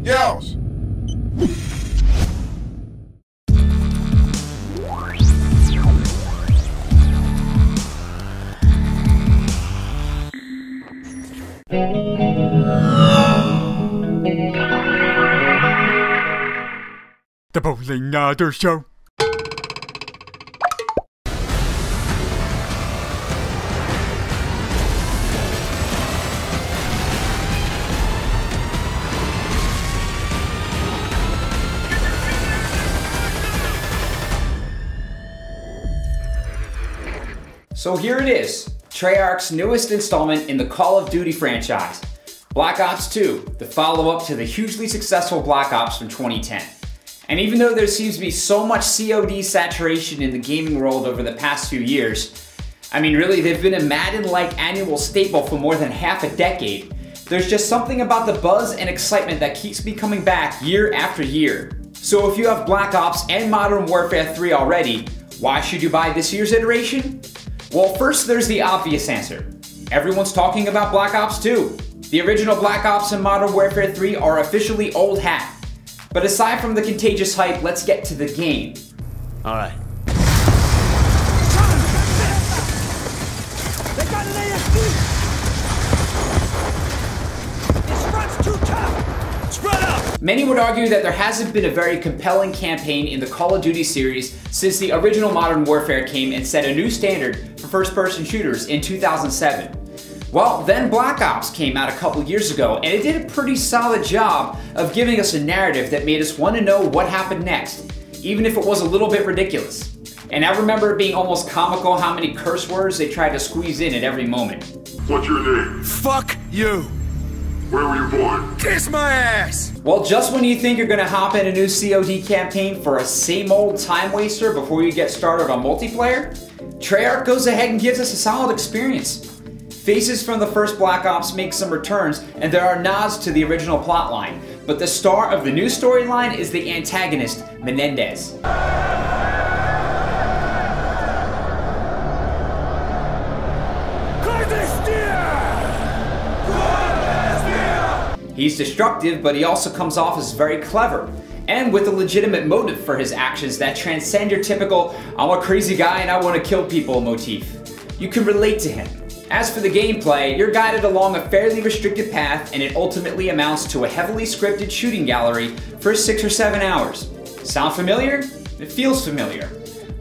Yeousch! The Bowlingotter Show. So here it is, Treyarch's newest installment in the Call of Duty franchise, Black Ops 2, the follow-up to the hugely successful Black Ops from 2010. And even though there seems to be so much COD saturation in the gaming world over the past few years, I mean really they've been a Madden-like annual staple for more than half a decade, there's just something about the buzz and excitement that keeps me coming back year after year. So if you have Black Ops and Modern Warfare 3 already, why should you buy this year's iteration? Well, first there's the obvious answer. Everyone's talking about Black Ops 2. The original Black Ops and Modern Warfare 3 are officially old hat. But aside from the contagious hype, let's get to the game. Alright. They got an ASD! This front's too tough! Spread out! Many would argue that there hasn't been a very compelling campaign in the Call of Duty series since the original Modern Warfare came and set a new standard for first-person shooters in 2007. Well, then Black Ops came out a couple years ago, and it did a pretty solid job of giving us a narrative that made us want to know what happened next, even if it was a little bit ridiculous. And I remember it being almost comical how many curse words they tried to squeeze in at every moment. What's your name? Fuck you! Where were you born? Kiss my ass! Well, just when you think you're gonna hop in a new COD campaign for a same old time waster before you get started on multiplayer, Treyarch goes ahead and gives us a solid experience. Faces from the first Black Ops make some returns, and there are nods to the original plotline, but the star of the new storyline is the antagonist, Menendez. He's destructive, but he also comes off as very clever, and with a legitimate motive for his actions that transcend your typical, I'm a crazy guy and I want to kill people motif. You can relate to him. As for the gameplay, you're guided along a fairly restricted path, and it ultimately amounts to a heavily scripted shooting gallery for 6 or 7 hours. Sound familiar? It feels familiar.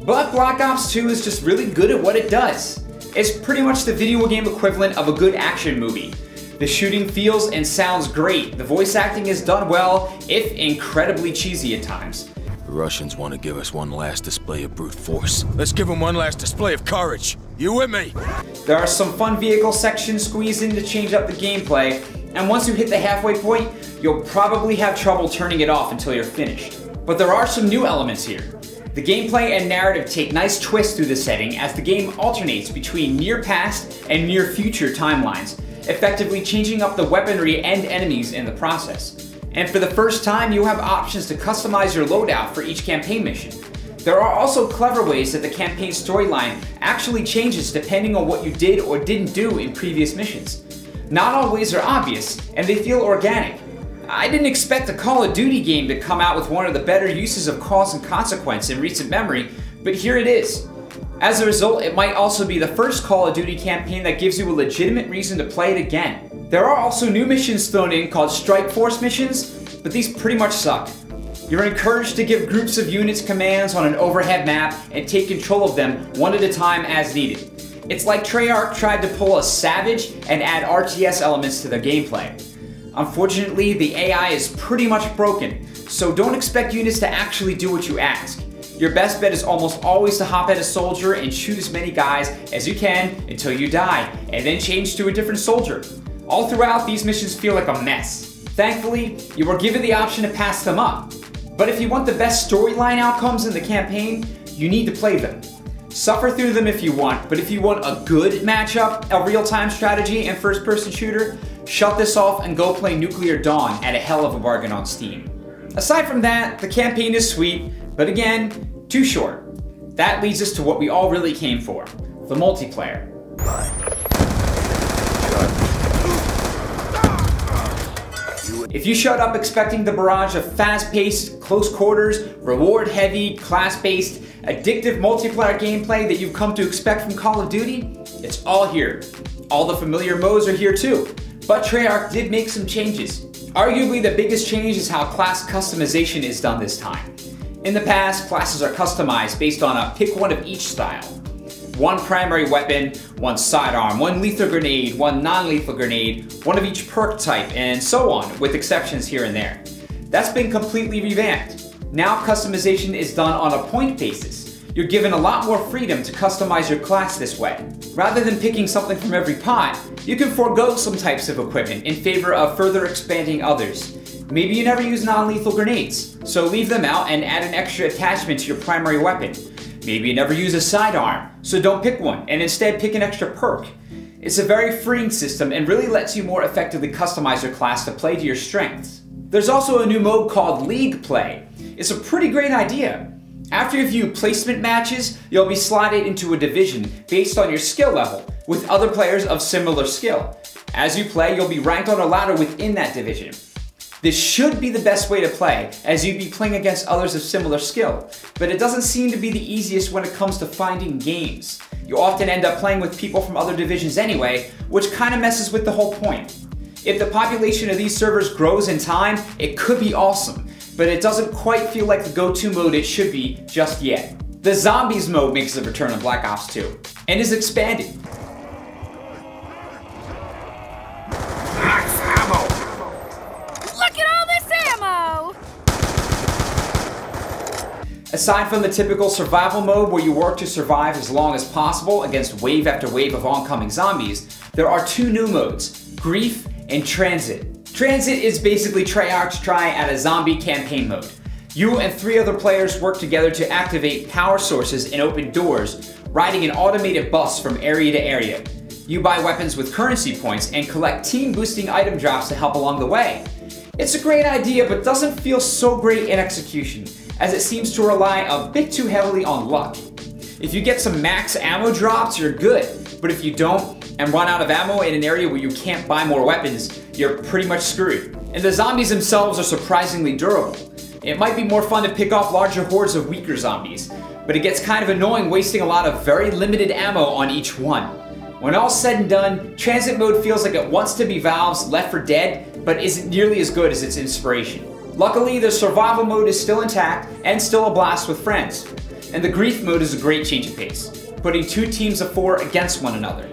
But Black Ops 2 is just really good at what it does. It's pretty much the video game equivalent of a good action movie. The shooting feels and sounds great, the voice acting is done well, if incredibly cheesy at times. The Russians want to give us one last display of brute force. Let's give them one last display of courage. You with me? There are some fun vehicle sections squeezed in to change up the gameplay, and once you hit the halfway point, you'll probably have trouble turning it off until you're finished. But there are some new elements here. The gameplay and narrative take nice twists through the setting as the game alternates between near past and near future timelines, effectively changing up the weaponry and enemies in the process. And for the first time, you have options to customize your loadout for each campaign mission. There are also clever ways that the campaign storyline actually changes depending on what you did or didn't do in previous missions. Not all ways are obvious, and they feel organic. I didn't expect a Call of Duty game to come out with one of the better uses of cause and consequence in recent memory, but here it is. As a result, it might also be the first Call of Duty campaign that gives you a legitimate reason to play it again. There are also new missions thrown in called Strike Force missions, but these pretty much suck. You're encouraged to give groups of units commands on an overhead map and take control of them one at a time as needed. It's like Treyarch tried to pull a Savage and add RTS elements to their gameplay. Unfortunately, the AI is pretty much broken, so don't expect units to actually do what you ask. Your best bet is almost always to hop at a soldier and shoot as many guys as you can until you die, and then change to a different soldier. All throughout, these missions feel like a mess. Thankfully, you are given the option to pass them up. But if you want the best storyline outcomes in the campaign, you need to play them. Suffer through them if you want, but if you want a good matchup, a real-time strategy and first-person shooter, shut this off and go play Nuclear Dawn at a hell of a bargain on Steam. Aside from that, the campaign is sweet, but again, too short. That leads us to what we all really came for, the multiplayer. If you showed up expecting the barrage of fast-paced, close quarters, reward-heavy, class-based, addictive multiplayer gameplay that you've come to expect from Call of Duty, it's all here. All the familiar modes are here too, but Treyarch did make some changes. Arguably the biggest change is how class customization is done this time. In the past, classes are customized based on a pick one of each style. One primary weapon, one sidearm, one lethal grenade, one non-lethal grenade, one of each perk type, and so on, with exceptions here and there. That's been completely revamped. Now customization is done on a point basis. You're given a lot more freedom to customize your class this way. Rather than picking something from every pot, you can forego some types of equipment in favor of further expanding others. Maybe you never use non-lethal grenades, so leave them out and add an extra attachment to your primary weapon. Maybe you never use a sidearm, so don't pick one and instead pick an extra perk. It's a very freeing system and really lets you more effectively customize your class to play to your strengths. There's also a new mode called League Play. It's a pretty great idea. After a few placement matches, you'll be slotted into a division based on your skill level with other players of similar skill. As you play, you'll be ranked on a ladder within that division. This should be the best way to play, as you'd be playing against others of similar skill, but it doesn't seem to be the easiest when it comes to finding games. You often end up playing with people from other divisions anyway, which kind of messes with the whole point. If the population of these servers grows in time, it could be awesome, but it doesn't quite feel like the go-to mode it should be just yet. The Zombies mode makes a return in Black Ops 2, and is expanded. Aside from the typical survival mode where you work to survive as long as possible against wave after wave of oncoming zombies, there are two new modes, Grief and Transit. Transit is basically Treyarch's try at a zombie campaign mode. You and 3 other players work together to activate power sources and open doors, riding an automated bus from area to area. You buy weapons with currency points and collect team boosting item drops to help along the way. It's a great idea, but doesn't feel so great in execution, as it seems to rely a bit too heavily on luck. If you get some max ammo drops, you're good, but if you don't and run out of ammo in an area where you can't buy more weapons, you're pretty much screwed. And the zombies themselves are surprisingly durable. It might be more fun to pick off larger hordes of weaker zombies, but it gets kind of annoying wasting a lot of very limited ammo on each one. When all's said and done, Transit mode feels like it wants to be Valve's Left 4 Dead, but isn't nearly as good as its inspiration. Luckily, the survival mode is still intact and still a blast with friends. And the Grief mode is a great change of pace, putting 2 teams of 4 against one another.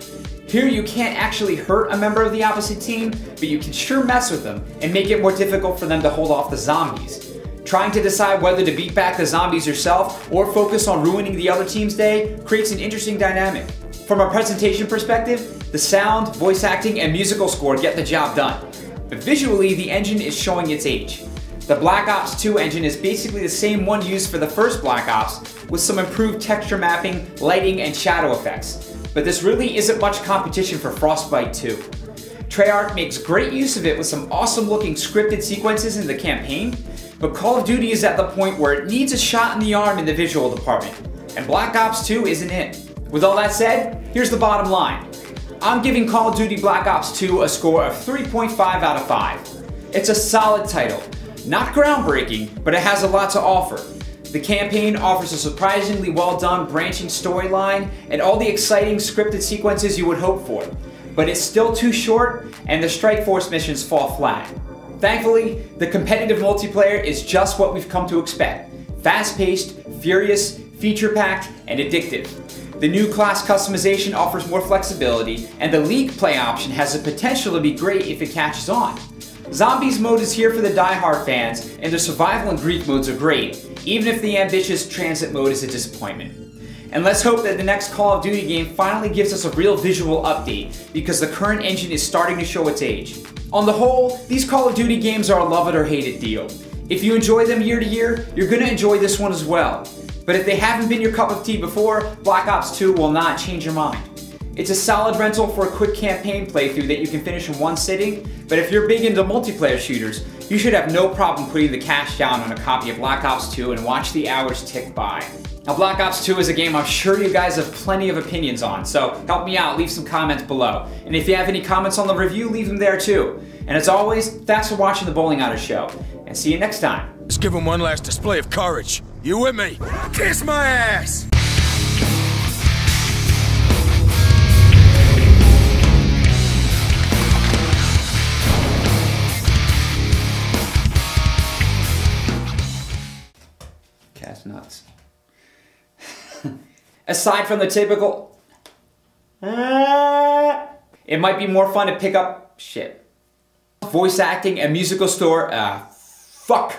Here you can't actually hurt a member of the opposite team, but you can sure mess with them and make it more difficult for them to hold off the zombies. Trying to decide whether to beat back the zombies yourself or focus on ruining the other team's day creates an interesting dynamic. From a presentation perspective, the sound, voice acting, and musical score get the job done. But visually, the engine is showing its age. The Black Ops 2 engine is basically the same one used for the first Black Ops, with some improved texture mapping, lighting, and shadow effects. But this really isn't much competition for Frostbite 2. Treyarch makes great use of it with some awesome looking scripted sequences in the campaign, but Call of Duty is at the point where it needs a shot in the arm in the visual department, and Black Ops 2 isn't it. With all that said, here's the bottom line. I'm giving Call of Duty Black Ops 2 a score of 3.5 out of 5. It's a solid title. Not groundbreaking, but it has a lot to offer. The campaign offers a surprisingly well-done branching storyline and all the exciting scripted sequences you would hope for, but it's still too short and the Strike Force missions fall flat. Thankfully, the competitive multiplayer is just what we've come to expect. Fast-paced, furious, feature-packed, and addictive. The new class customization offers more flexibility, and the League Play option has the potential to be great if it catches on. Zombies mode is here for the die-hard fans, and the survival and grief modes are great, even if the ambitious transit mode is a disappointment. And let's hope that the next Call of Duty game finally gives us a real visual update, because the current engine is starting to show its age. On the whole, these Call of Duty games are a love it or hate it deal. If you enjoy them year to year, you're going to enjoy this one as well. But if they haven't been your cup of tea before, Black Ops 2 will not change your mind. It's a solid rental for a quick campaign playthrough that you can finish in one sitting, but if you're big into multiplayer shooters, you should have no problem putting the cash down on a copy of Black Ops 2 and watch the hours tick by. Now, Black Ops 2 is a game I'm sure you guys have plenty of opinions on, so help me out, leave some comments below. And if you have any comments on the review, leave them there too. And as always, thanks for watching the Bowlingotter Show, and see you next time. Let's give him one last display of courage. You with me? Kiss my ass! Cat's nuts. Aside from the typical... it might be more fun to pick up... shit. Voice acting and musical store... fuck.